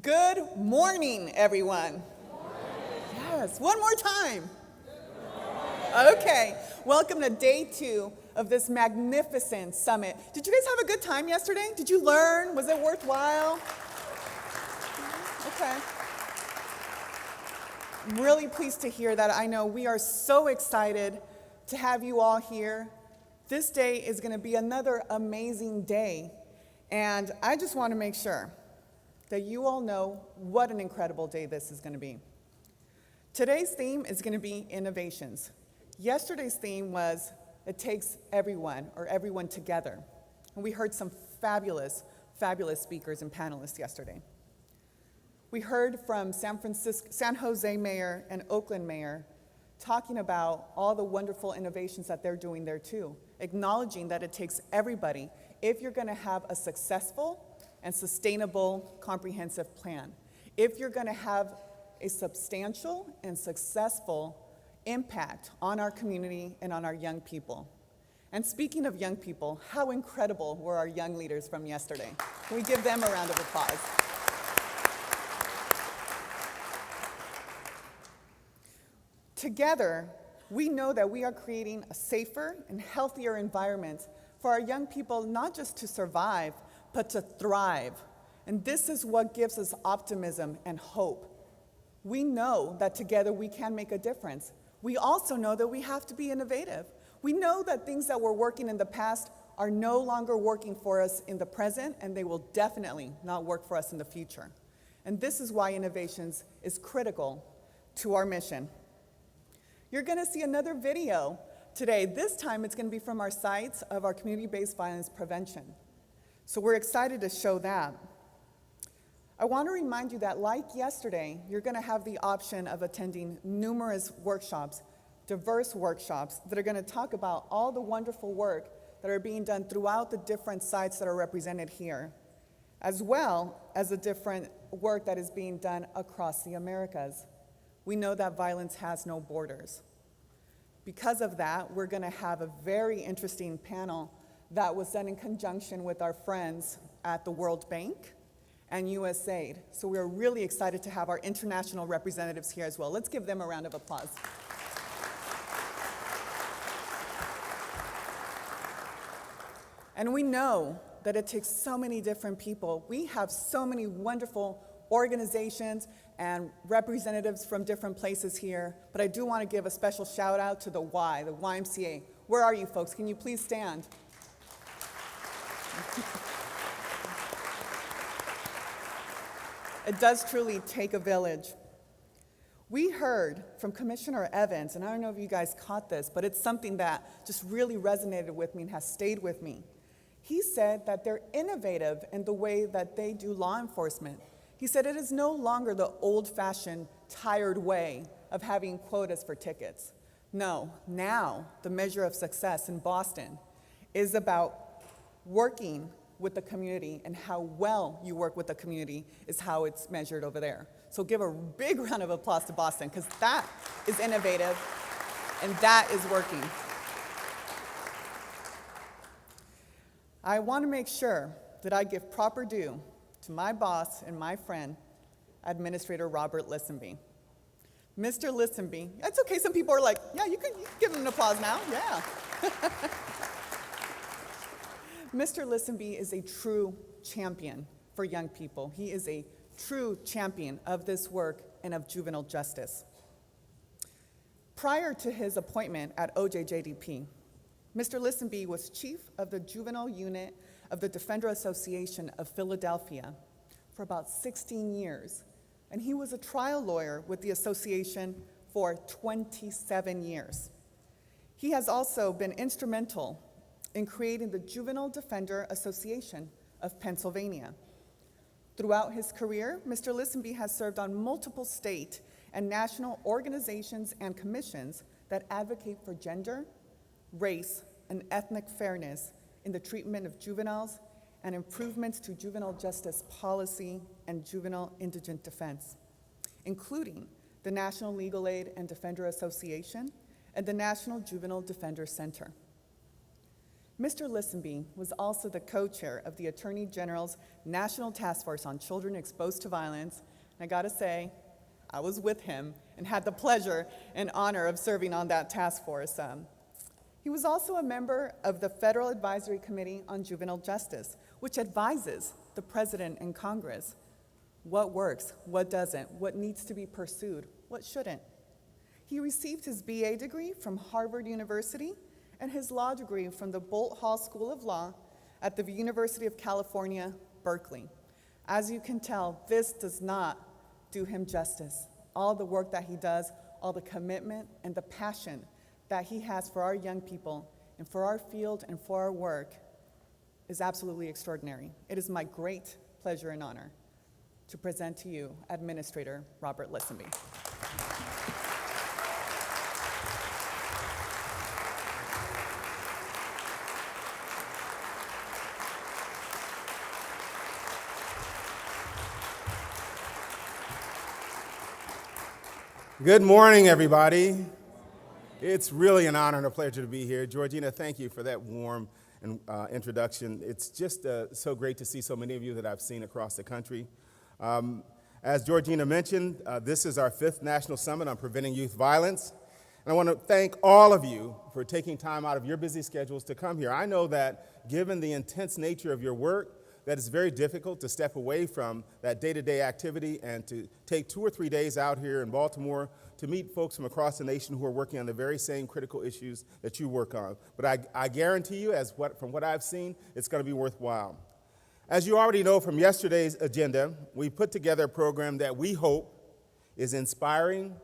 Good morning, everyone. Yes, one more time. Okay, welcome to day 2 of this magnificent summit. Did you guys have a good time yesterday? Did you learn? Was it worthwhile? Okay. I'm really pleased to hear that. I know we are so excited to have you all here. This day is going to be another amazing day, and I just want to make sure that you all know what an incredible day this is going to be. Today's theme is going to be innovations. Yesterday's theme was it takes everyone or everyone together. And we heard some fabulous, fabulous speakers and panelists yesterday. We heard from San Jose Mayor and Oakland Mayor talking about all the wonderful innovations that they're doing there too, acknowledging that it takes everybody if you're going to have a successful and sustainable comprehensive plan. If you're going to have a substantial and successful impact on our community and on our young people. And speaking of young people, how incredible were our young leaders from yesterday? Can we give them a round of applause? Together, we know that we are creating a safer and healthier environment for our young people, not just to survive, but to thrive. And this is what gives us optimism and hope. We know that together we can make a difference. We also know that we have to be innovative. We know that things that were working in the past are no longer working for us in the present, and they will definitely not work for us in the future. And this is why innovations is critical to our mission. You're going to see another video today. This time it's going to be from our sites of our community-based violence prevention. So we're excited to show that. I want to remind you that like yesterday, you're going to have the option of attending numerous workshops, diverse workshops that are going to talk about all the wonderful work that are being done throughout the different sites that are represented here, as well as the different work that is being done across the Americas. We know that violence has no borders. Because of that, we're going to have a very interesting panel that was done in conjunction with our friends at the World Bank and USAID. So we're really excited to have our international representatives here as well. Let's give them a round of applause. And we know that it takes so many different people. We have so many wonderful organizations and representatives from different places here, but I do want to give a special shout out to the YMCA. Where are you folks? Can you please stand? It does truly take a village. We heard from Commissioner Evans, and I don't know if you guys caught this, but it's something that just really resonated with me and has stayed with me. He said that they're innovative in the way that they do law enforcement. He said it is no longer the old-fashioned, tired way of having quotas for tickets. No, now the measure of success in Boston is about working with the community, and how well you work with the community is how it's measured over there. So give a big round of applause to Boston, because that is innovative and that is working. I want to make sure that I give proper due to my boss and my friend, Administrator Robert Listenbee. Mr. Listenbee, that's okay, some people are like, yeah, you can give him an applause now, yeah. Mr. Listenbee is a true champion for young people. He is a true champion of this work and of juvenile justice. Prior to his appointment at OJJDP, Mr. Listenbee was chief of the juvenile unit of the Defender Association of Philadelphia for about 16 years, and he was a trial lawyer with the association for 27 years. He has also been instrumental in creating the Juvenile Defender Association of Pennsylvania. Throughout his career, Mr. Listenbee has served on multiple state and national organizations and commissions that advocate for gender, race, and ethnic fairness in the treatment of juveniles and improvements to juvenile justice policy and juvenile indigent defense, including the National Legal Aid and Defender Association and the National Juvenile Defender Center. Mr. Listenbee was also the co-chair of the Attorney General's National Task Force on Children Exposed to Violence. And I gotta say, I was with him and had the pleasure and honor of serving on that task force. He was also a member of the Federal Advisory Committee on Juvenile Justice, which advises the President and Congress what works, what doesn't, what needs to be pursued, what shouldn't. He received his BA degree from Harvard University and his law degree from the Bolt Hall School of Law at the University of California, Berkeley. As you can tell, this does not do him justice. All the work that he does, all the commitment and the passion that he has for our young people and for our field and for our work is absolutely extraordinary. It is my great pleasure and honor to present to you Administrator Robert Listenbee. Good morning, everybody. It's really an honor and a pleasure to be here. Georgina, thank you for that warm introduction. It's just so great to see so many of you that I've seen across the country. As Georgina mentioned, this is our 5th National Summit on Preventing Youth Violence. And I want to thank all of you for taking time out of your busy schedules to come here. I know that given the intense nature of your work, that it's very difficult to step away from that day-to-day activity and to take 2 or 3 days out here in Baltimore to meet folks from across the nation who are working on the very same critical issues that you work on. But I guarantee you, from what I've seen, it's going to be worthwhile. As you already know from yesterday's agenda, we put together a program that we hope is inspiring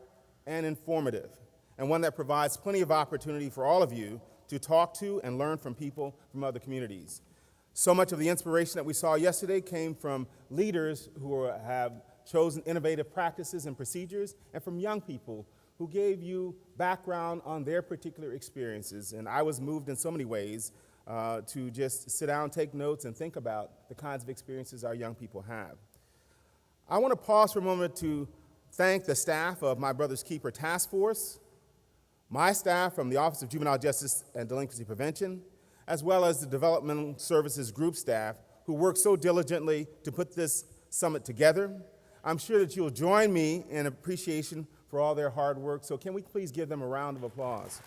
and informative, and one that provides plenty of opportunity for all of you to talk to and learn from people from other communities. So much of the inspiration that we saw yesterday came from leaders who have chosen innovative practices and procedures, and from young people who gave you background on their particular experiences. And I was moved in so many ways to just sit down, take notes, and think about the kinds of experiences our young people have. I want to pause for a moment to thank the staff of My Brother's Keeper Task Force, my staff from the Office of Juvenile Justice and Delinquency Prevention, as well as the Developmental Services Group staff who worked so diligently to put this summit together. I'm sure that you'll join me in appreciation for all their hard work, so can we please give them a round of applause?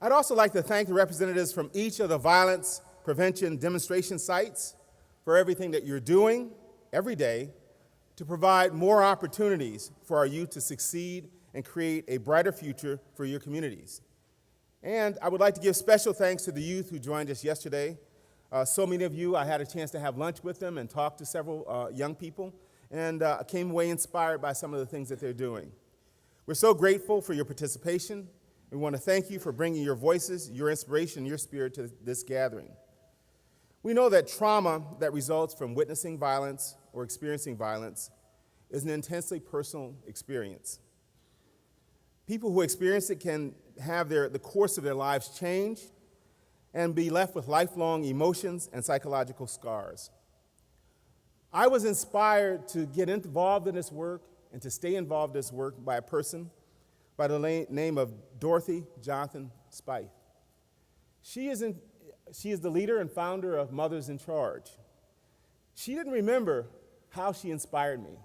I'd also like to thank the representatives from each of the violence prevention demonstration sites for everything that you're doing every day to provide more opportunities for our youth to succeed and create a brighter future for your communities. And I would like to give special thanks to the youth who joined us yesterday. So many of you, I had a chance to have lunch with them and talk to several young people, and came away inspired by some of the things that they're doing. We're so grateful for your participation. We want to thank you for bringing your voices, your inspiration, your spirit to this gathering. We know that trauma that results from witnessing violence or experiencing violence is an intensely personal experience. People who experience it can have the course of their lives change and be left with lifelong emotions and psychological scars. I was inspired to get involved in this work and to stay involved in this work by a person by the name of Dorothy Johnson Spieth. She is the leader and founder of Mothers in Charge. She didn't remember how she inspired me.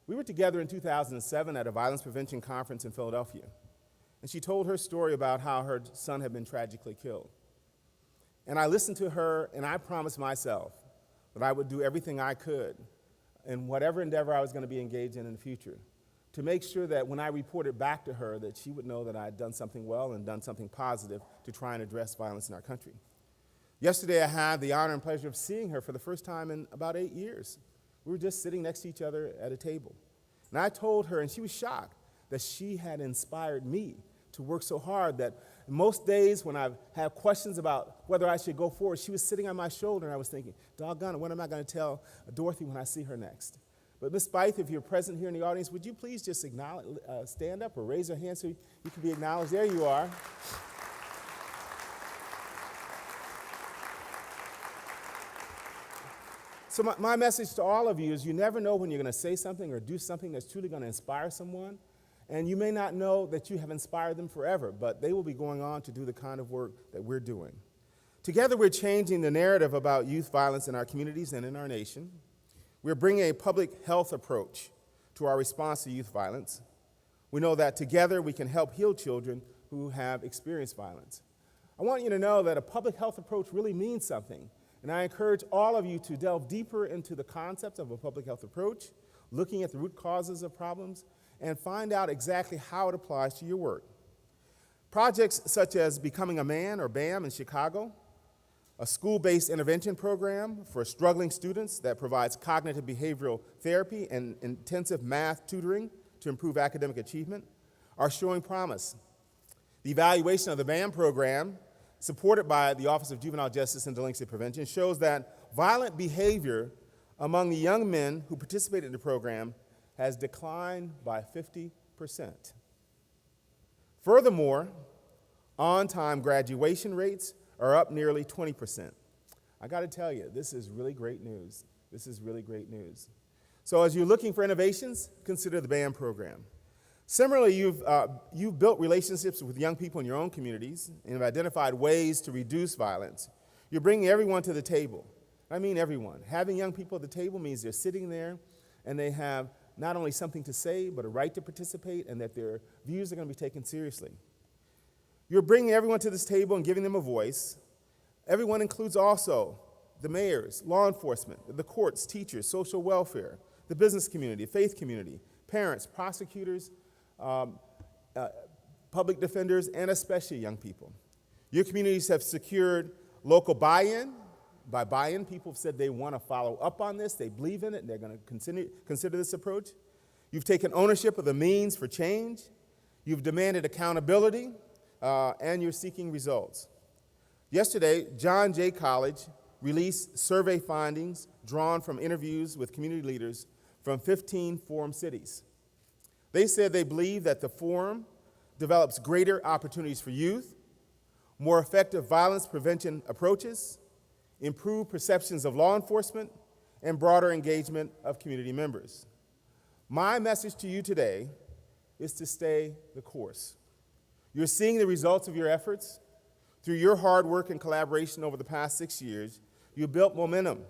We were together in 2007 at a violence prevention conference in Philadelphia, and she told her story about how her son had been tragically killed. And I listened to her, and I promised myself that I would do everything I could in whatever endeavor I was going to be engaged in the future to make sure that when I reported back to her that she would know that I had done something well and done something positive to try and address violence in our country. Yesterday, I had the honor and pleasure of seeing her for the first time in about 8 years. We were just sitting next to each other at a table. And I told her, and she was shocked, that she had inspired me to work so hard that most days when I've had questions about whether I should go forward, she was sitting on my shoulder, and I was thinking, doggone it, what am I going to tell Dorothy when I see her next? But Ms. Spieth, if you're present here in the audience, would you please just stand up or raise your hand so you can be acknowledged? There you are. So my message to all of you is you never know when you're going to say something or do something that's truly going to inspire someone. And you may not know that you have inspired them forever, but they will be going on to do the kind of work that we're doing. Together, we're changing the narrative about youth violence in our communities and in our nation. We're bringing a public health approach to our response to youth violence. We know that together we can help heal children who have experienced violence. I want you to know that a public health approach really means something, and I encourage all of you to delve deeper into the concept of a public health approach, looking at the root causes of problems, and find out exactly how it applies to your work. Projects such as Becoming a Man, or BAM, in Chicago, a school-based intervention program for struggling students that provides cognitive behavioral therapy and intensive math tutoring to improve academic achievement, are showing promise. The evaluation of the BAM program, supported by the Office of Juvenile Justice and Delinquency Prevention, shows that violent behavior among the young men who participated in the program has declined by 50%. Furthermore, on-time graduation rates are up nearly 20%. I got to tell you, this is really great news. This is really great news. So as you're looking for innovations, consider the BAM program. Similarly, you've built relationships with young people in your own communities and have identified ways to reduce violence. You're bringing everyone to the table. I mean everyone. Having young people at the table means they're sitting there and they have not only something to say, but a right to participate, and that their views are going to be taken seriously. You're bringing everyone to this table and giving them a voice. Everyone includes also the mayors, law enforcement, the courts, teachers, social welfare, the business community, faith community, parents, prosecutors, public defenders, and especially young people. Your communities have secured local buy-in. By buy-in, people have said they want to follow up on this, they believe in it, and they're going to consider this approach. You've taken ownership of the means for change. You've demanded accountability, and you're seeking results. Yesterday, John Jay College released survey findings drawn from interviews with community leaders from 15 forum cities. They said they believe that the forum develops greater opportunities for youth, more effective violence prevention approaches, improved perceptions of law enforcement, and broader engagement of community members. My message to you today is to stay the course. You're seeing the results of your efforts. Through your hard work and collaboration over the past 6 years, you built momentum.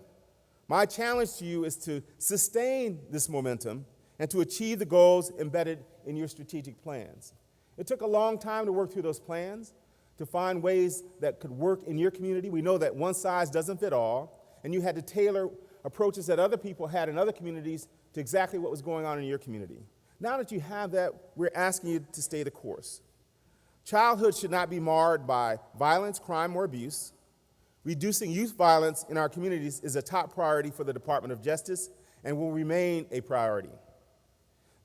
My challenge to you is to sustain this momentum and to achieve the goals embedded in your strategic plans. It took a long time to work through those plans, to find ways that could work in your community. We know that one size doesn't fit all, and you had to tailor approaches that other people had in other communities to exactly what was going on in your community. Now that you have that, we're asking you to stay the course. Childhood should not be marred by violence, crime, or abuse. Reducing youth violence in our communities is a top priority for the Department of Justice and will remain a priority.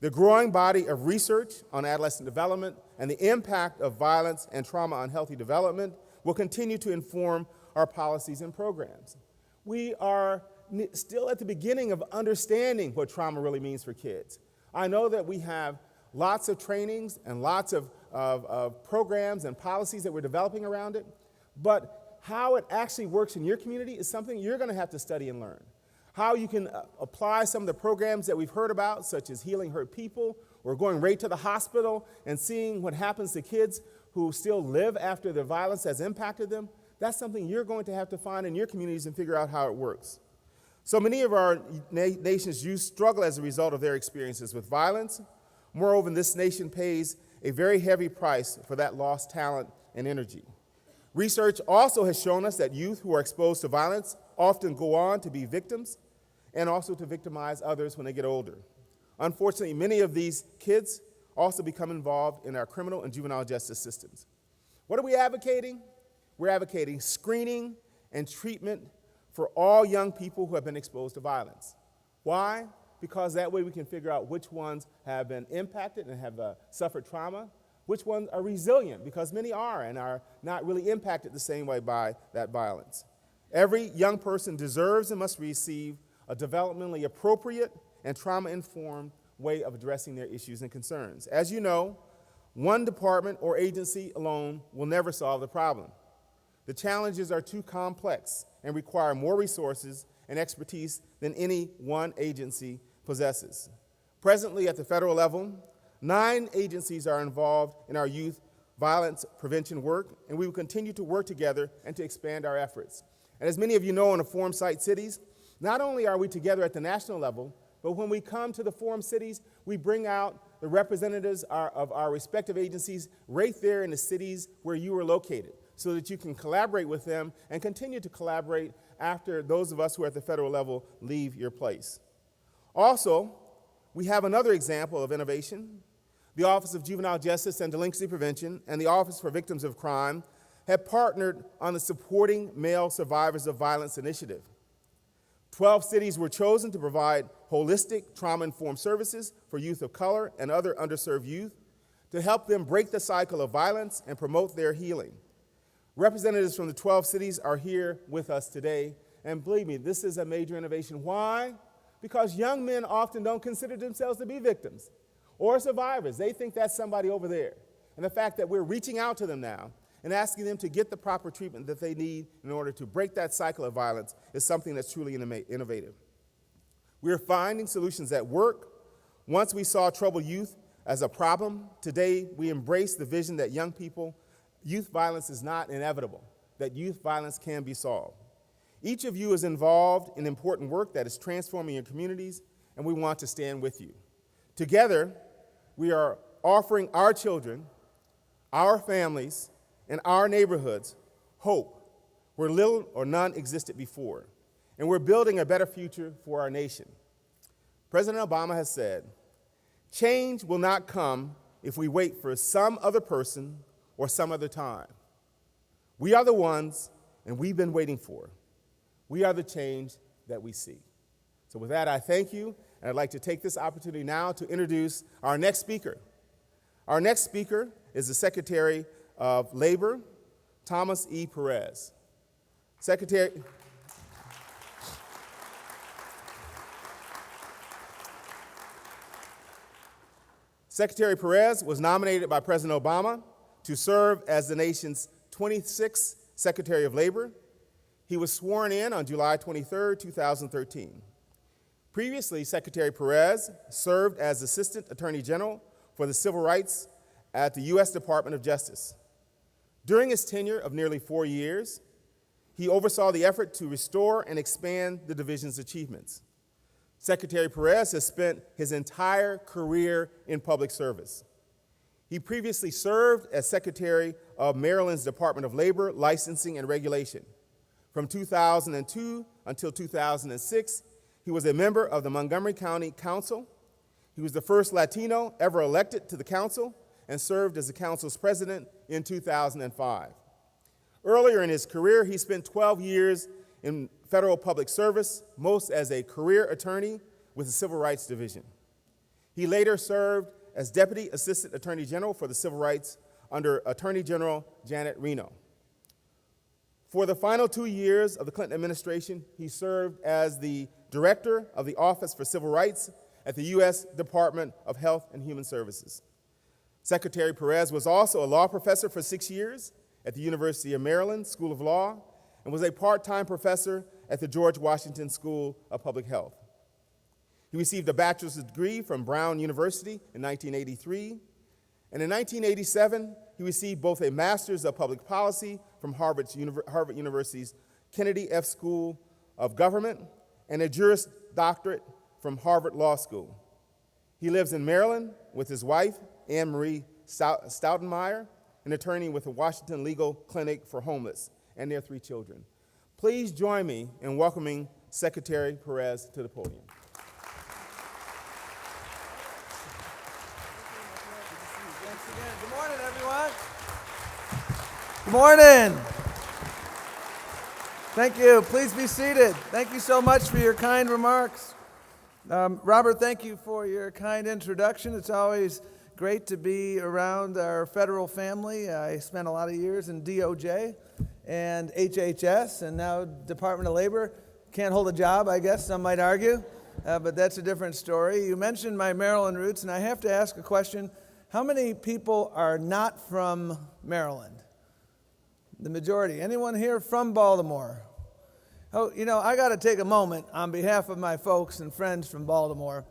The growing body of research on adolescent development and the impact of violence and trauma on healthy development will continue to inform our policies and programs. We are still at the beginning of understanding what trauma really means for kids. I know that we have lots of trainings and lots of programs and policies that we're developing around it, but how it actually works in your community is something you're going to have to study and learn. How you can apply some of the programs that we've heard about, such as Healing Hurt People, or going right to the hospital and seeing what happens to kids who still live after the violence has impacted them, that's something you're going to have to find in your communities and figure out how it works. So many of our nation's youth struggle as a result of their experiences with violence. Moreover, this nation pays a very heavy price for that lost talent and energy. Research also has shown us that youth who are exposed to violence often go on to be victims and also to victimize others when they get older. Unfortunately, many of these kids also become involved in our criminal and juvenile justice systems. What are we advocating? We're advocating screening and treatment for all young people who have been exposed to violence. Why? Because that way we can figure out which ones have been impacted and have suffered trauma, which ones are resilient, because many are and are not really impacted the same way by that violence. Every young person deserves and must receive a developmentally appropriate and trauma-informed way of addressing their issues and concerns. As you know, one department or agency alone will never solve the problem. The challenges are too complex and require more resources and expertise than any one agency possesses. Presently, at the federal level, 9 agencies are involved in our youth violence prevention work, and we will continue to work together and to expand our efforts. And as many of you know, in the Forum Site cities, not only are we together at the national level, but when we come to the Forum cities, we bring out the representatives of our respective agencies right there in the cities where you are located, so that you can collaborate with them and continue to collaborate after those of us who are at the federal level leave your place. Also, we have another example of innovation. The Office of Juvenile Justice and Delinquency Prevention and the Office for Victims of Crime have partnered on the Supporting Male Survivors of Violence initiative. 12 cities were chosen to provide holistic, trauma-informed services for youth of color and other underserved youth to help them break the cycle of violence and promote their healing. Representatives from the 12 cities are here with us today, and believe me, this is a major innovation. Why? Because young men often don't consider themselves to be victims or survivors. They think that's somebody over there. And the fact that we're reaching out to them now and asking them to get the proper treatment that they need in order to break that cycle of violence is something that's truly innovative. We're finding solutions that work. Once we saw troubled youth as a problem, today we embrace the vision that youth violence is not inevitable, that youth violence can be solved. Each of you is involved in important work that is transforming your communities, and we want to stand with you. Together, we are offering our children, our families, and our neighborhoods hope where little or none existed before. And we're building a better future for our nation. President Obama has said, change will not come if we wait for some other person or some other time. We are the ones, and we've been waiting for. We are the change that we see. So with that, I thank you, and I'd like to take this opportunity now to introduce our next speaker. Our next speaker is the Secretary of Labor, Thomas E. Perez. Secretary Perez was nominated by President Obama to serve as the nation's 26th Secretary of Labor. He was sworn in on July 23, 2013. Previously, Secretary Perez served as Assistant Attorney General for the Civil Rights at the U.S. Department of Justice. During his tenure of nearly 4 years, he oversaw the effort to restore and expand the division's achievements. Secretary Perez has spent his entire career in public service. He previously served as Secretary of Maryland's Department of Labor, Licensing, and Regulation. From 2002 until 2006, he was a member of the Montgomery County Council. He was the first Latino ever elected to the council and served as the council's president in 2005. Earlier in his career, he spent 12 years in federal public service, most as a career attorney with the Civil Rights Division. He later served as Deputy Assistant Attorney General for the Civil Rights under Attorney General Janet Reno. For the final 2 years of the Clinton administration, he served as the Director of the Office for Civil Rights at the U.S. Department of Health and Human Services. Secretary Perez was also a law professor for 6 years at the University of Maryland School of Law and was a part-time professor at the George Washington School of Public Health. He received a bachelor's degree from Brown University in 1983, and in 1987, he received both a master's of public policy from Harvard University's Kennedy F. School of Government and a Juris Doctorate from Harvard Law School. He lives in Maryland with his wife, Anne Marie Stoutenmeyer, an attorney with the Washington Legal Clinic for Homeless, and their 3 children. Please join me in welcoming Secretary Perez to the podium. Thanks again. Good morning, everyone. Good morning. Thank you. Please be seated. Thank you so much for your kind remarks. Robert, thank you for your kind introduction. It's always great to be around our federal family. I spent a lot of years in DOJ and HHS and now Department of Labor. Can't hold a job, I guess, some might argue, but that's a different story. You mentioned my Maryland roots, and I have to ask a question. How many people are not from Maryland? The majority. Anyone here from Baltimore? Oh, you know, I got to take a moment on behalf of my folks and friends from Baltimore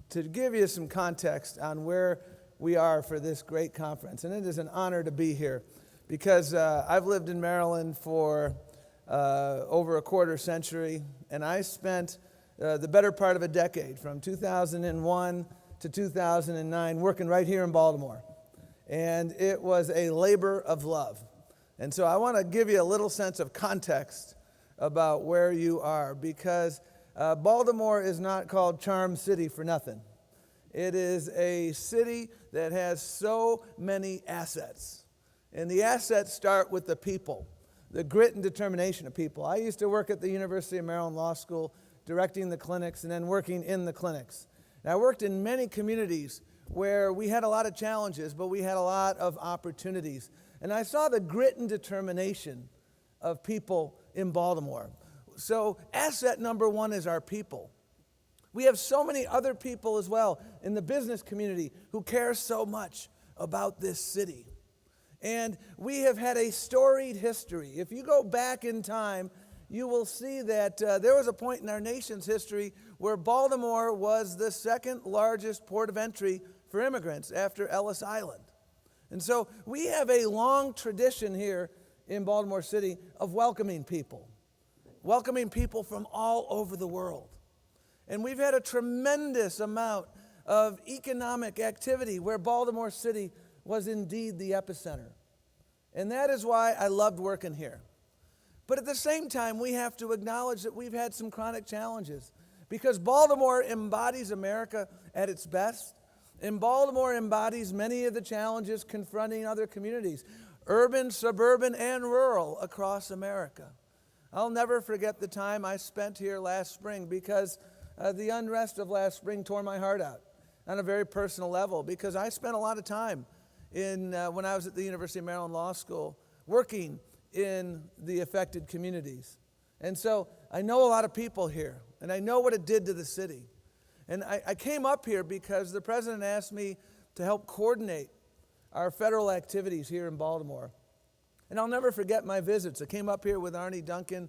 to give you some context on where we are for this great conference. And it is an honor to be here because I've lived in Maryland for over a quarter century, and I spent the better part of a decade, from 2001 to 2009, working right here in Baltimore. And it was a labor of love. And so I want to give you a little sense of context about where you are, because Baltimore is not called Charm City for nothing. It is a city that has so many assets. And the assets start with the people, the grit and determination of people. I used to work at the University of Maryland Law School, directing the clinics and then working in the clinics. And I worked in many communities where we had a lot of challenges, but we had a lot of opportunities. And I saw the grit and determination of people in Baltimore. So asset number one is our people. We have so many other people as well in the business community who care so much about this city. And we have had a storied history. If you go back in time, you will see that there was a point in our nation's history where Baltimore was the second largest port of entry for immigrants after Ellis Island. And so we have a long tradition here in Baltimore City of welcoming people from all over the world. And we've had a tremendous amount of economic activity where Baltimore City was indeed the epicenter. And that is why I loved working here. But at the same time, we have to acknowledge that we've had some chronic challenges, because Baltimore embodies America at its best, and Baltimore embodies many of the challenges confronting other communities, urban, suburban, and rural across America. I'll never forget the time I spent here last spring, because the unrest of last spring tore my heart out on a very personal level, because I spent a lot of time when I was at the University of Maryland Law School working in the affected communities. And so I know a lot of people here, and I know what it did to the city. And I came up here because the president asked me to help coordinate our federal activities here in Baltimore. And I'll never forget my visits. I came up here with Arnie Duncan,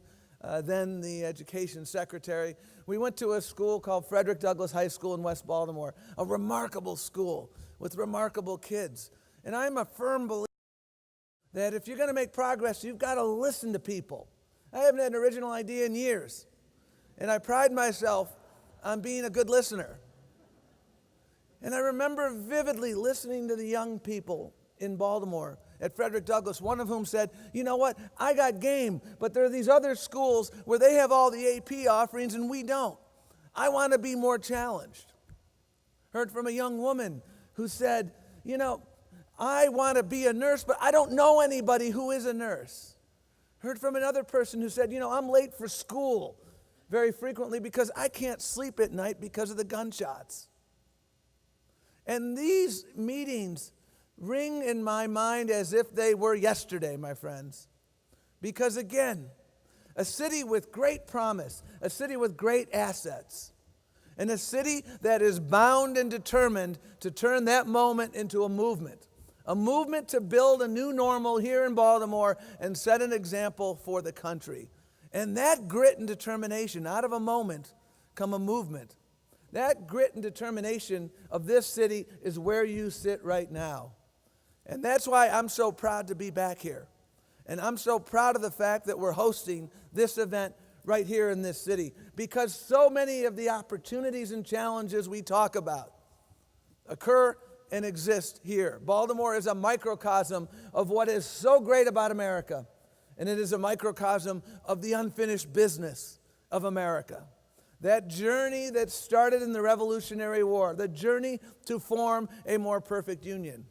then the education secretary. We went to a school called Frederick Douglass High School in West Baltimore, a remarkable school with remarkable kids. And I'm a firm believer that if you're going to make progress, you've got to listen to people. I haven't had an original idea in years, and I pride myself on being a good listener. And I remember vividly listening to the young people in Baltimore at Frederick Douglass, one of whom said, you know what, I got game, but there are these other schools where they have all the AP offerings and we don't. I want to be more challenged. Heard from a young woman who said, you know, I want to be a nurse, but I don't know anybody who is a nurse. Heard from another person who said, you know, I'm late for school very frequently because I can't sleep at night because of the gunshots. And these meetings ring in my mind as if they were yesterday, my friends. Because again, a city with great promise, a city with great assets, and a city that is bound and determined to turn that moment into a movement to build a new normal here in Baltimore and set an example for the country. And that grit and determination, out of a moment come a movement. That grit and determination of this city is where you sit right now. And that's why I'm so proud to be back here. And I'm so proud of the fact that we're hosting this event right here in this city, because so many of the opportunities and challenges we talk about occur and exist here. Baltimore is a microcosm of what is so great about America, and it is a microcosm of the unfinished business of America. That journey that started in the Revolutionary War, the journey to form a more perfect union.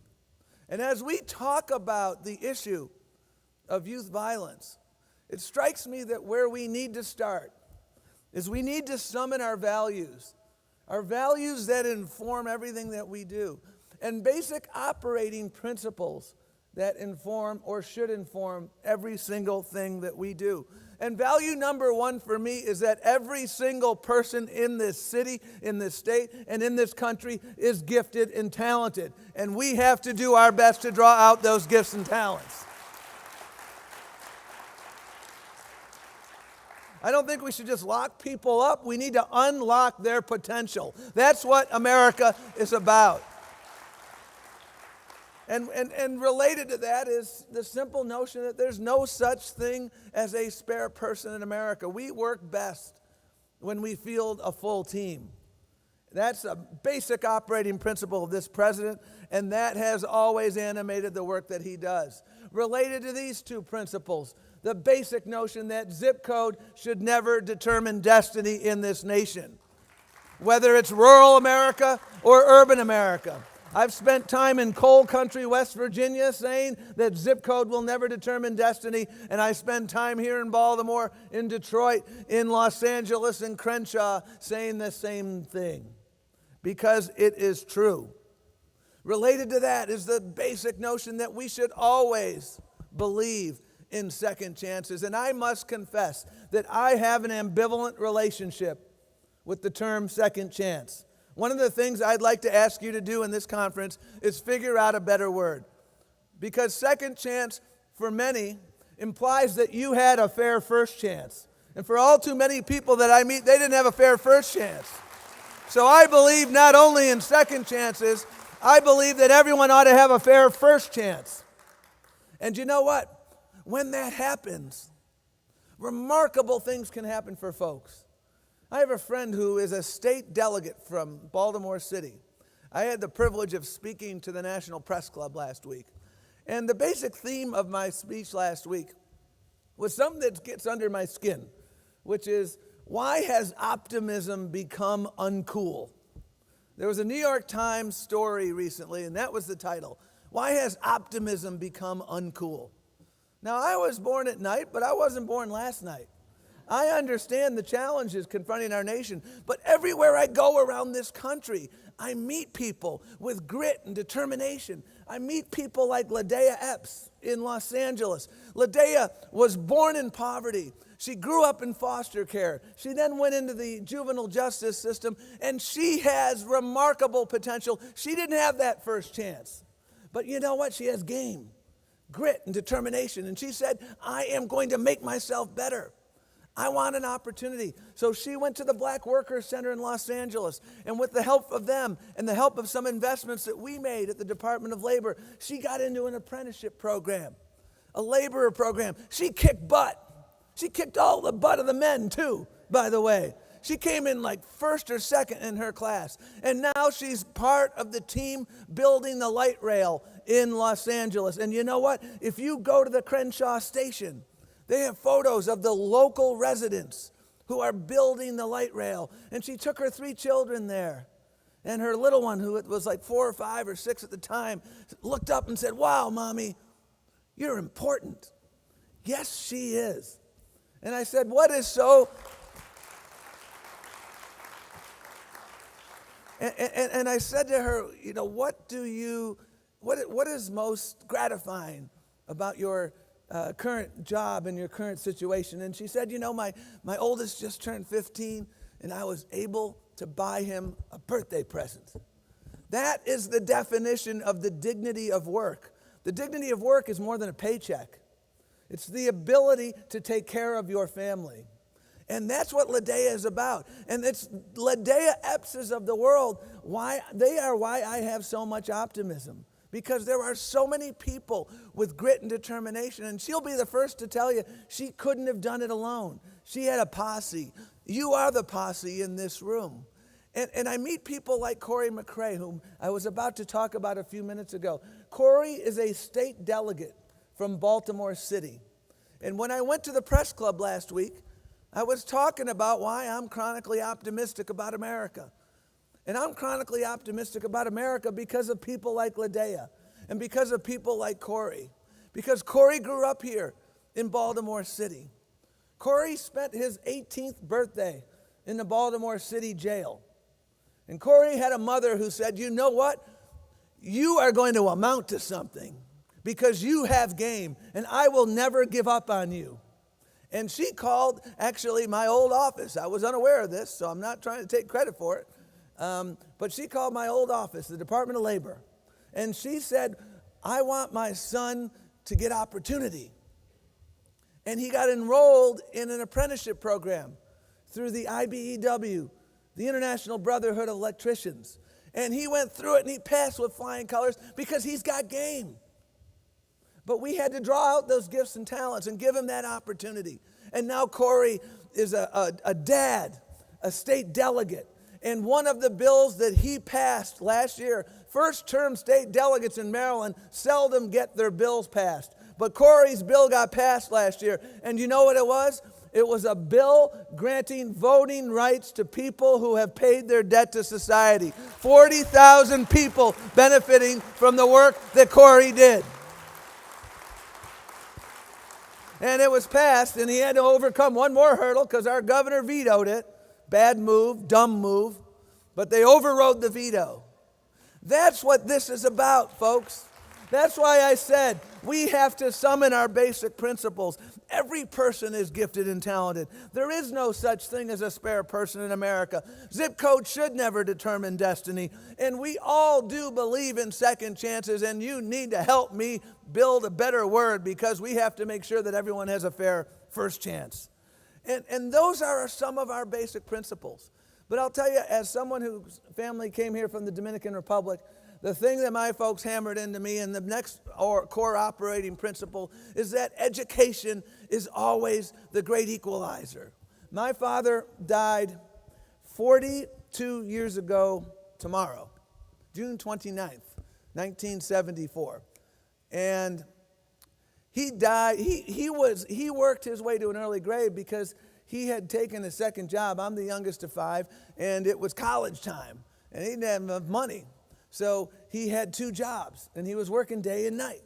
And as we talk about the issue of youth violence, it strikes me that where we need to start is we need to summon our values that inform everything that we do, and basic operating principles that inform or should inform every single thing that we do. And value number one for me is that every single person in this city, in this state, and in this country is gifted and talented. And we have to do our best to draw out those gifts and talents. I don't think we should just lock people up. We need to unlock their potential. That's what America is about. And related to that is the simple notion that there's no such thing as a spare person in America. We work best when we field a full team. That's a basic operating principle of this president, and that has always animated the work that he does. Related to these two principles, the basic notion that zip code should never determine destiny in this nation, whether it's rural America or urban America. I've spent time in coal country, West Virginia, saying that zip code will never determine destiny. And I spend time here in Baltimore, in Detroit, in Los Angeles, in Crenshaw, saying the same thing. Because it is true. Related to that is the basic notion that we should always believe in second chances. And I must confess that I have an ambivalent relationship with the term second chance. One of the things I'd like to ask you to do in this conference is figure out a better word. Because second chance, for many, implies that you had a fair first chance. And for all too many people that I meet, they didn't have a fair first chance. So I believe not only in second chances, I believe that everyone ought to have a fair first chance. And you know what? When that happens, remarkable things can happen for folks. I have a friend who is a state delegate from Baltimore City. I had the privilege of speaking to the National Press Club last week. And the basic theme of my speech last week was something that gets under my skin, which is, why has optimism become uncool? There was a New York Times story recently, and that was the title. Why has optimism become uncool? Now, I was born at night, but I wasn't born last night. I understand the challenges confronting our nation, but everywhere I go around this country, I meet people with grit and determination. I meet people like Ladea Epps in Los Angeles. Ladea was born in poverty. She grew up in foster care. She then went into the juvenile justice system, and she has remarkable potential. She didn't have that first chance. But you know what? She has game, grit, and determination. And she said, I am going to make myself better. I want an opportunity. So she went to the Black Workers Center in Los Angeles, and with the help of them and the help of some investments that we made at the Department of Labor, she got into an apprenticeship program, a laborer program. She kicked butt. She kicked all the butt of the men too, by the way. She came in like first or second in her class. And now she's part of the team building the light rail in Los Angeles. And you know what? If you go to the Crenshaw station, they have photos of the local residents who are building the light rail. And she took her 3 children there. And her little one, who was like 4 or 5 or 6 at the time, looked up and said, wow, Mommy, you're important. Yes, she is. And I said, what is so... And I said to her, you know, what is most gratifying about your current job and your current situation? And she said, you know, my oldest just turned 15, and I was able to buy him a birthday present. That is the definition of the dignity of work. The dignity of work is more than a paycheck. It's the ability to take care of your family. And that's what Ladea is about. And it's Ladea Eppses of the world. Why I have so much optimism. Because there are so many people with grit and determination. And she'll be the first to tell you she couldn't have done it alone. She had a posse. You are the posse in this room. And I meet people like Corey McRae, whom I was about to talk about a few minutes ago. Corey is a state delegate from Baltimore City. And when I went to the press club last week, I was talking about why I'm chronically optimistic about America. And I'm chronically optimistic about America because of people like Ladea and because of people like Corey. Because Corey grew up here in Baltimore City. Corey spent his 18th birthday in the Baltimore City jail. And Corey had a mother who said, you know what? You are going to amount to something because you have game, and I will never give up on you. And she called, actually, my old office. I was unaware of this, so I'm not trying to take credit for it. But she called my old office, the Department of Labor. And she said, I want my son to get opportunity. And he got enrolled in an apprenticeship program through the IBEW, the International Brotherhood of Electricians. And he went through it and he passed with flying colors because he's got game. But we had to draw out those gifts and talents and give him that opportunity. And now Corey is a dad, a state delegate. And one of the bills that he passed last year, first-term state delegates in Maryland seldom get their bills passed. But Corey's bill got passed last year. And you know what it was? It was a bill granting voting rights to people who have paid their debt to society. 40,000 people benefiting from the work that Corey did. And it was passed, and he had to overcome one more hurdle because our governor vetoed it. Bad move, dumb move, but they overrode the veto. That's what this is about, folks. That's why I said we have to summon our basic principles. Every person is gifted and talented. There is no such thing as a spare person in America. Zip code should never determine destiny. And we all do believe in second chances, and you need to help me build a better word because we have to make sure that everyone has a fair first chance. And those are some of our basic principles. But I'll tell you, as someone whose family came here from the Dominican Republic, the thing that my folks hammered into me, and the next core operating principle, is that education is always the great equalizer. My father died 42 years ago tomorrow, June 29th, 1974. And he died, he worked his way to an early grave because he had taken a second job. I'm the youngest of 5, and it was college time, and he didn't have enough money. So he had 2 jobs, and he was working day and night.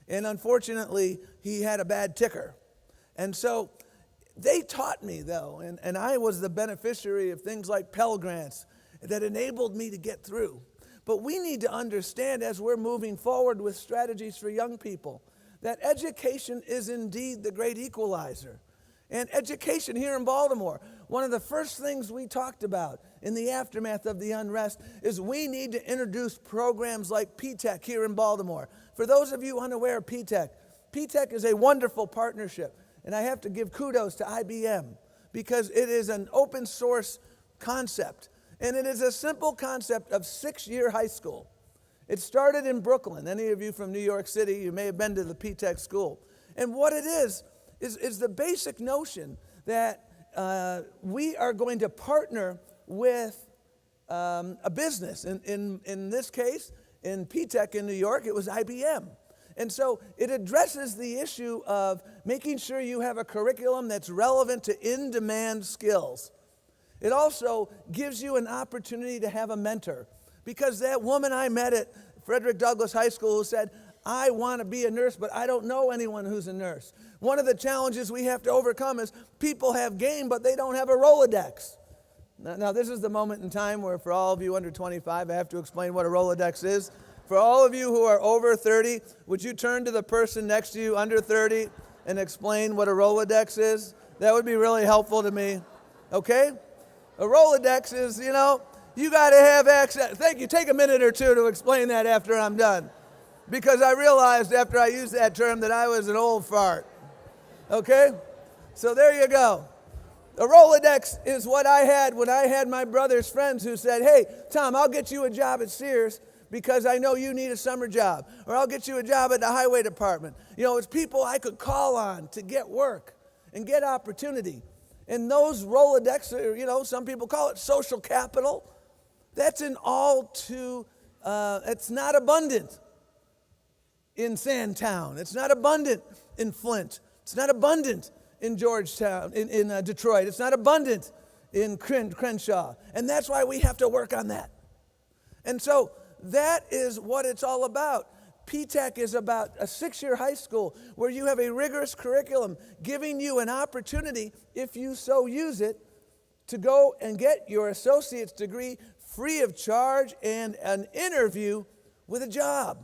And unfortunately, he had a bad ticker. And so they taught me, though, and I was the beneficiary of things like Pell Grants that enabled me to get through. But we need to understand, as we're moving forward with strategies for young people, that education is indeed the great equalizer. And education here in Baltimore, one of the first things we talked about in the aftermath of the unrest is we need to introduce programs like P-TECH here in Baltimore. For those of you unaware of P-TECH, P-TECH is a wonderful partnership. And I have to give kudos to IBM because it is an open source concept. And it is a simple concept of 6-year high school. It started in Brooklyn. Any of you from New York City, you may have been to the P-TECH school. And what it is the basic notion that we are going to partner with a business. In this case, in P-TECH in New York, it was IBM. And so it addresses the issue of making sure you have a curriculum that's relevant to in-demand skills. It also gives you an opportunity to have a mentor. Because that woman I met at Frederick Douglass High School who said, I want to be a nurse, but I don't know anyone who's a nurse. One of the challenges we have to overcome is people have game, but they don't have a Rolodex. Now, this is the moment in time where for all of you under 25, I have to explain what a Rolodex is. For all of you who are over 30, would you turn to the person next to you under 30 and explain what a Rolodex is? That would be really helpful to me. Okay? A Rolodex is, you got to have access. Thank you. Take a minute or two to explain that after I'm done. Because I realized after I used that term that I was an old fart. Okay? So there you go. A Rolodex is what I had when I had my brother's friends who said, hey, Tom, I'll get you a job at Sears because I know you need a summer job. Or I'll get you a job at the highway department. It's people I could call on to get work and get opportunity. And those Rolodex are, some people call it social capital. That's it's not abundant in Sandtown. It's not abundant in Flint. It's not abundant in Georgetown, in Detroit. It's not abundant in Crenshaw. And that's why we have to work on that. And so that is what it's all about. P-TECH is about a 6-year high school where you have a rigorous curriculum giving you an opportunity, if you so use it, to go and get your associate's degree free of charge and an interview with a job.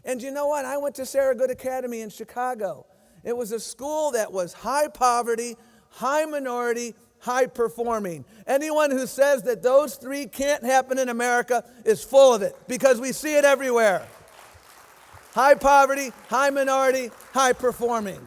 And you know what? I went to Sarah Good Academy in Chicago. It was a school that was high poverty, high minority, high performing. Anyone who says that those 3 can't happen in America is full of it because we see it everywhere. High poverty, high minority, high performing.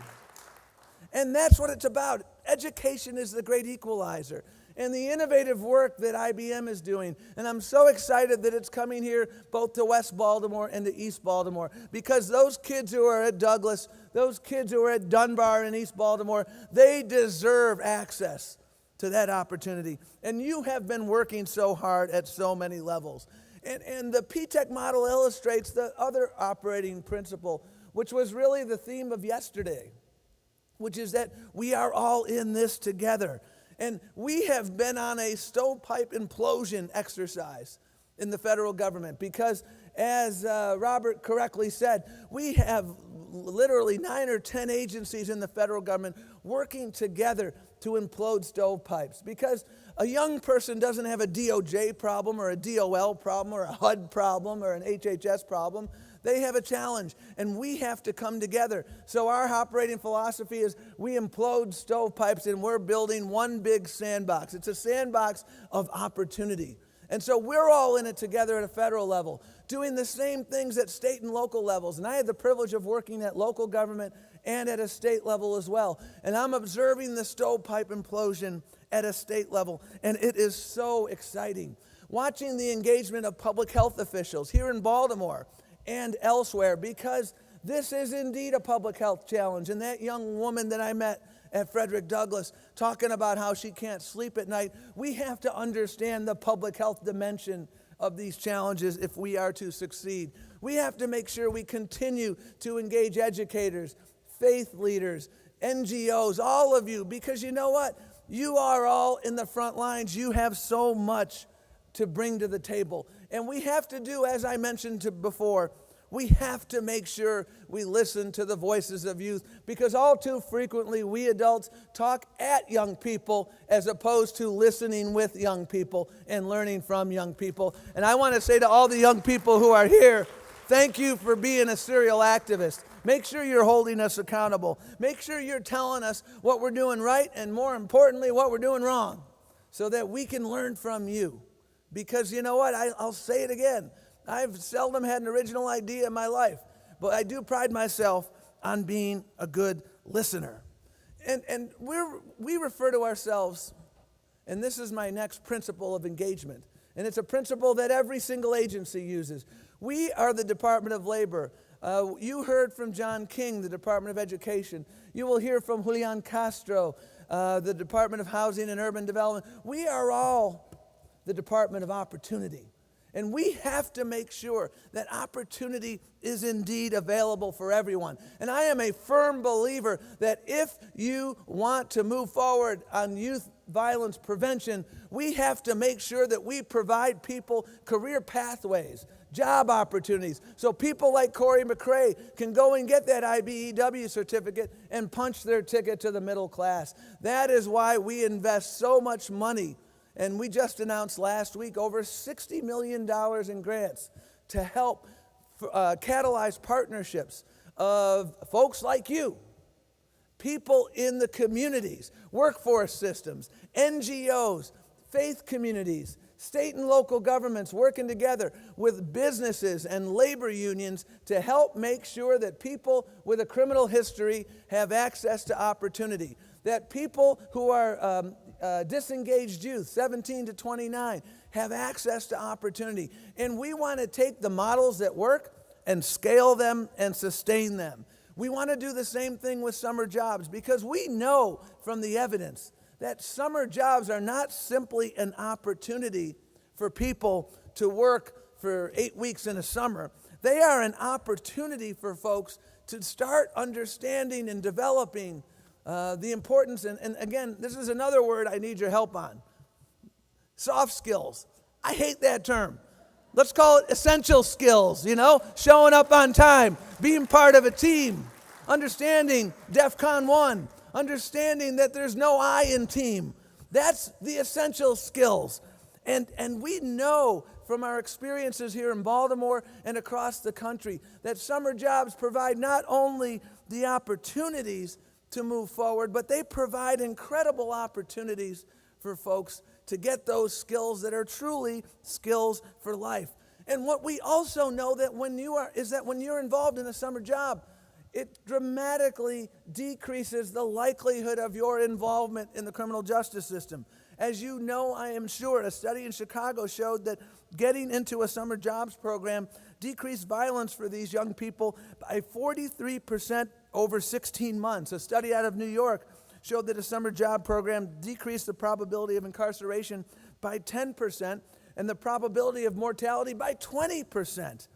And that's what it's about. education is the great equalizer. And the innovative work that IBM is doing. And I'm so excited that it's coming here both to West Baltimore and to East Baltimore, because those kids who are at Douglas, those kids who are at Dunbar in East Baltimore, they deserve access to that opportunity. And you have been working so hard at so many levels. And the P-TECH model illustrates the other operating principle, which was really the theme of yesterday, which is that we are all in this together. And we have been on a stovepipe implosion exercise in the federal government because, as Robert correctly said, we have literally 9 or 10 agencies in the federal government working together to implode stovepipes. Because a young person doesn't have a DOJ problem or a DOL problem or a HUD problem or an HHS problem. They have a challenge, and we have to come together. So our operating philosophy is we implode stovepipes, and we're building one big sandbox. It's a sandbox of opportunity. And so we're all in it together at a federal level, doing the same things at state and local levels. And I had the privilege of working at local government and at a state level as well. And I'm observing the stovepipe implosion at a state level, and it is so exciting. Watching the engagement of public health officials here in Baltimore and elsewhere, because this is indeed a public health challenge. And that young woman that I met at Frederick Douglass talking about how she can't sleep at night, we have to understand the public health dimension of these challenges if we are to succeed. We have to make sure we continue to engage educators, faith leaders, NGOs, all of you, because you know what? You are all in the front lines. You have so much to bring to the table. And we have to do, as I mentioned before, we have to make sure we listen to the voices of youth, because all too frequently we adults talk at young people as opposed to listening with young people and learning from young people. And I want to say to all the young people who are here, thank you for being a serial activist. Make sure you're holding us accountable. Make sure you're telling us what we're doing right, and more importantly, what we're doing wrong, so that we can learn from you. Because you know what, I'll say it again, I've seldom had an original idea in my life, but I do pride myself on being a good listener. And we refer to ourselves, and this is my next principle of engagement, and it's a principle that every single agency uses. We are the Department of Labor. You heard from John King, the Department of Education. You will hear from Julian Castro, the Department of Housing and Urban Development. We are all the Department of Opportunity. And we have to make sure that opportunity is indeed available for everyone. And I am a firm believer that if you want to move forward on youth violence prevention, we have to make sure that we provide people career pathways, job opportunities, so people like Corey McRae can go and get that IBEW certificate and punch their ticket to the middle class. That is why we invest so much money. And we just announced last week over $60 million in grants to help catalyze partnerships of folks like you, people in the communities, workforce systems, NGOs, faith communities, state and local governments working together with businesses and labor unions to help make sure that people with a criminal history have access to opportunity, that people who are disengaged youth, 17 to 29, have access to opportunity. And we want to take the models that work and scale them and sustain them. We want to do the same thing with summer jobs, because we know from the evidence that summer jobs are not simply an opportunity for people to work for 8 weeks in a summer. They are an opportunity for folks to start understanding and developing the importance, and again, this is another word I need your help on. Soft skills. I hate that term. Let's call it essential skills, showing up on time, being part of a team, understanding DEFCON 1, understanding that there's no I in team. That's the essential skills. And we know from our experiences here in Baltimore and across the country that summer jobs provide not only the opportunities to move forward, but they provide incredible opportunities for folks to get those skills that are truly skills for life. And what we also know that when you're involved in a summer job, it dramatically decreases the likelihood of your involvement in the criminal justice system. As you know, I am sure, a study in Chicago showed that getting into a summer jobs program decreased violence for these young people by 43% over 16 months. A study out of New York showed that a summer job program decreased the probability of incarceration by 10% and the probability of mortality by 20%.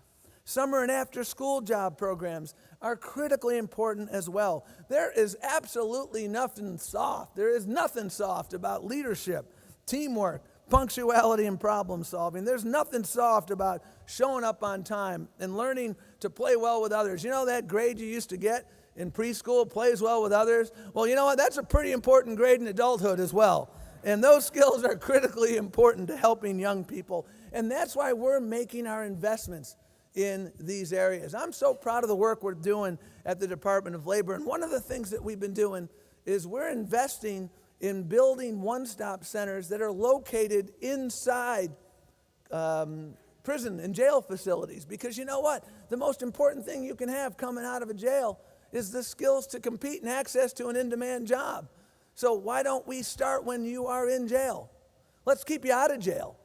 Summer and after-school job programs are critically important as well. There is absolutely nothing soft. There is nothing soft about leadership, teamwork, punctuality, and problem solving. There's nothing soft about showing up on time and learning to play well with others. You know that grade you used to get in preschool, plays well with others? Well, you know what? That's a pretty important grade in adulthood as well. And those skills are critically important to helping young people. And that's why we're making our investments in these areas. I'm so proud of the work we're doing at the Department of Labor. And one of the things that we've been doing is we're investing in building one-stop centers that are located inside prison and jail facilities. Because you know what? The most important thing you can have coming out of a jail is the skills to compete and access to an in-demand job. So why don't we start when you are in jail? Let's keep you out of jail.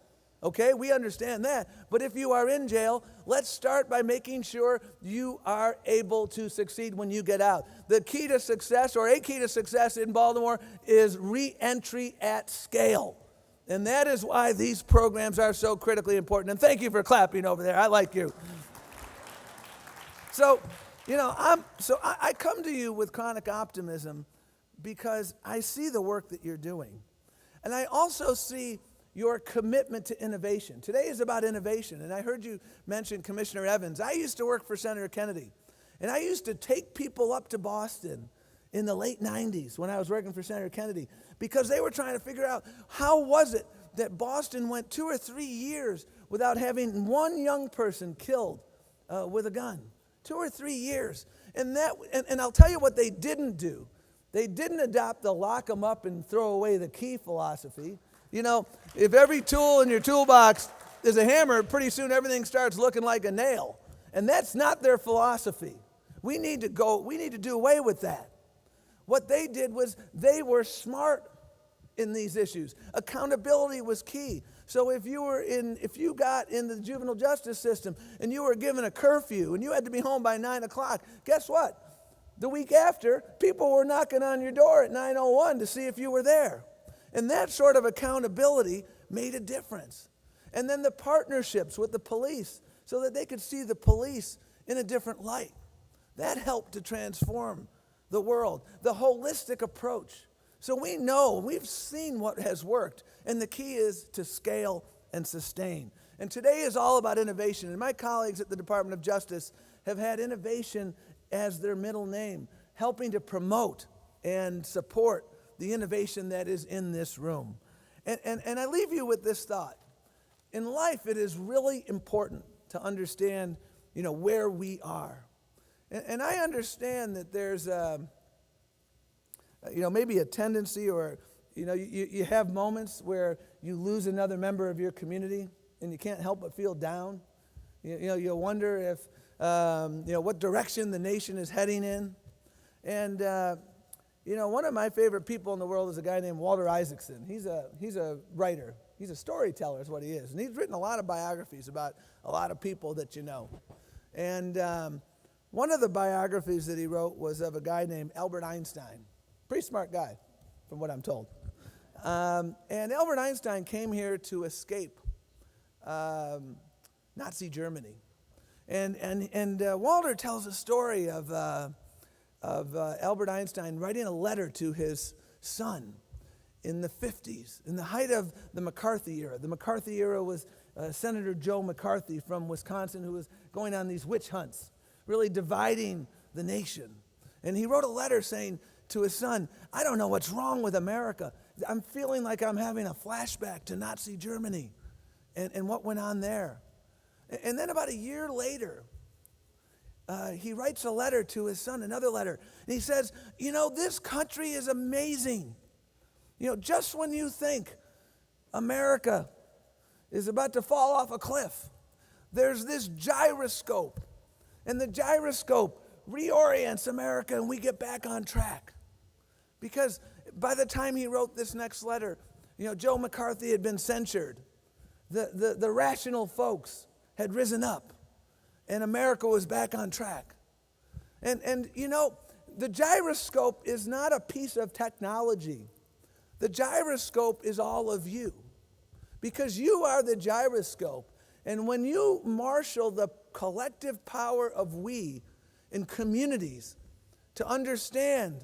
Okay, we understand that. But if you are in jail, let's start by making sure you are able to succeed when you get out. The key to success, or a key to success in Baltimore, is re-entry at scale. And that is why these programs are so critically important. And thank you for clapping over there. I like you. So, you know, I come to you with chronic optimism because I see the work that you're doing. And I also see your commitment to innovation. Today is about innovation, and I heard you mention Commissioner Evans. I used to work for Senator Kennedy, and I used to take people up to Boston in the late 90s when I was working for Senator Kennedy because they were trying to figure out how was it that Boston went 2 or 3 years without having one young person killed with a gun. 2 or 3 years. And I'll tell you what they didn't do. They didn't adopt the lock 'em up and throw away the key philosophy. You know, if every tool in your toolbox is a hammer, pretty soon everything starts looking like a nail. And that's not their philosophy. We need to do away with that. What they did was they were smart in these issues. Accountability was key. So if you got in the juvenile justice system and you were given a curfew and you had to be home by 9 o'clock, guess what? The week after, people were knocking on your door at 9:01 to see if you were there. And that sort of accountability made a difference. And then the partnerships with the police so that they could see the police in a different light. That helped to transform the world. The holistic approach. So we know, we've seen what has worked. And the key is to scale and sustain. And today is all about innovation. And my colleagues at the Department of Justice have had innovation as their middle name, helping to promote and support the innovation that is in this room. And I leave you with this thought. In life, it is really important to understand, where we are. And I understand that there's, maybe a tendency or, you have moments where you lose another member of your community and you can't help but feel down. You wonder if, what direction the nation is heading in. And, one of my favorite people in the world is a guy named Walter Isaacson. He's a writer. He's a storyteller is what he is. And he's written a lot of biographies about a lot of people that you know. And one of the biographies that he wrote was of a guy named Albert Einstein. Pretty smart guy, from what I'm told. And Albert Einstein came here to escape Nazi Germany. And Walter tells a story of Albert Einstein writing a letter to his son in the 50s, in the height of the McCarthy era. The McCarthy era was Senator Joe McCarthy from Wisconsin, who was going on these witch hunts, really dividing the nation. And he wrote a letter saying to his son, I don't know what's wrong with America. I'm feeling like I'm having a flashback to Nazi Germany and what went on there. And then about a year later, he writes a letter to his son, another letter. And he says, this country is amazing. Just when you think America is about to fall off a cliff, there's this gyroscope. And the gyroscope reorients America and we get back on track. Because by the time he wrote this next letter, Joe McCarthy had been censured. The rational folks had risen up, and America was back on track. And the gyroscope is not a piece of technology. The gyroscope is all of you, because you are the gyroscope. And when you marshal the collective power of we in communities to understand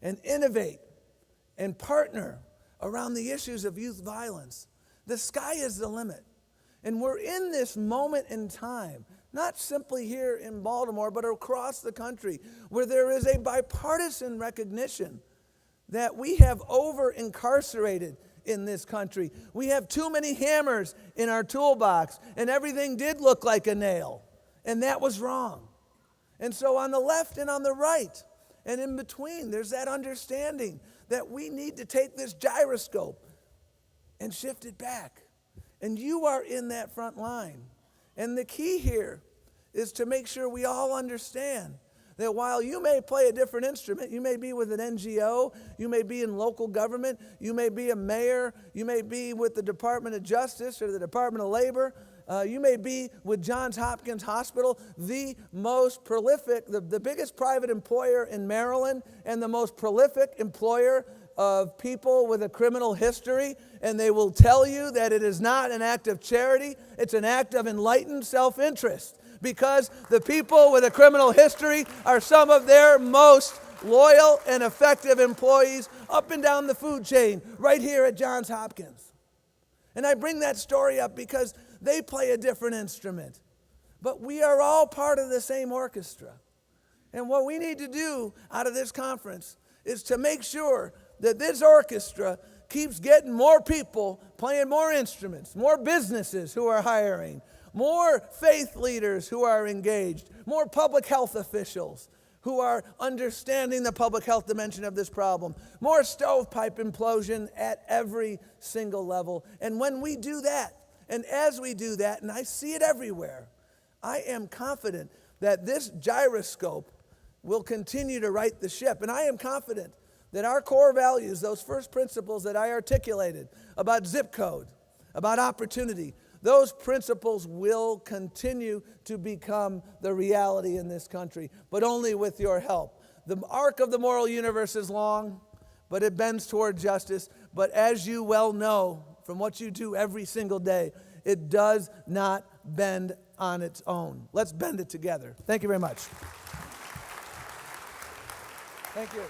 and innovate and partner around the issues of youth violence, the sky is the limit. And we're in this moment in time, not simply here in Baltimore, but across the country, where there is a bipartisan recognition that we have over-incarcerated in this country. We have too many hammers in our toolbox, and everything did look like a nail, and that was wrong. And so on the left and on the right, and in between, there's that understanding that we need to take this gyroscope and shift it back. And you are in that front line. And the key here is to make sure we all understand that while you may play a different instrument, you may be with an NGO, you may be in local government, you may be a mayor, you may be with the Department of Justice or the Department of Labor, you may be with Johns Hopkins Hospital, the most prolific, the biggest private employer in Maryland, and the most prolific employer of people with a criminal history, and they will tell you that it is not an act of charity, it's an act of enlightened self-interest, because the people with a criminal history are some of their most loyal and effective employees up and down the food chain, right here at Johns Hopkins. And I bring that story up because they play a different instrument, but we are all part of the same orchestra. And what we need to do out of this conference is to make sure that this orchestra keeps getting more people playing more instruments, more businesses who are hiring, more faith leaders who are engaged, more public health officials who are understanding the public health dimension of this problem, more stovepipe implosion at every single level. And when we do that, and as we do that, and I see it everywhere, I am confident that this gyroscope will continue to right the ship. And I am confident that our core values, those first principles that I articulated about zip code, about opportunity, those principles will continue to become the reality in this country, but only with your help. The arc of the moral universe is long, but it bends toward justice. But as you well know from what you do every single day, it does not bend on its own. Let's bend it together. Thank you very much. Thank you.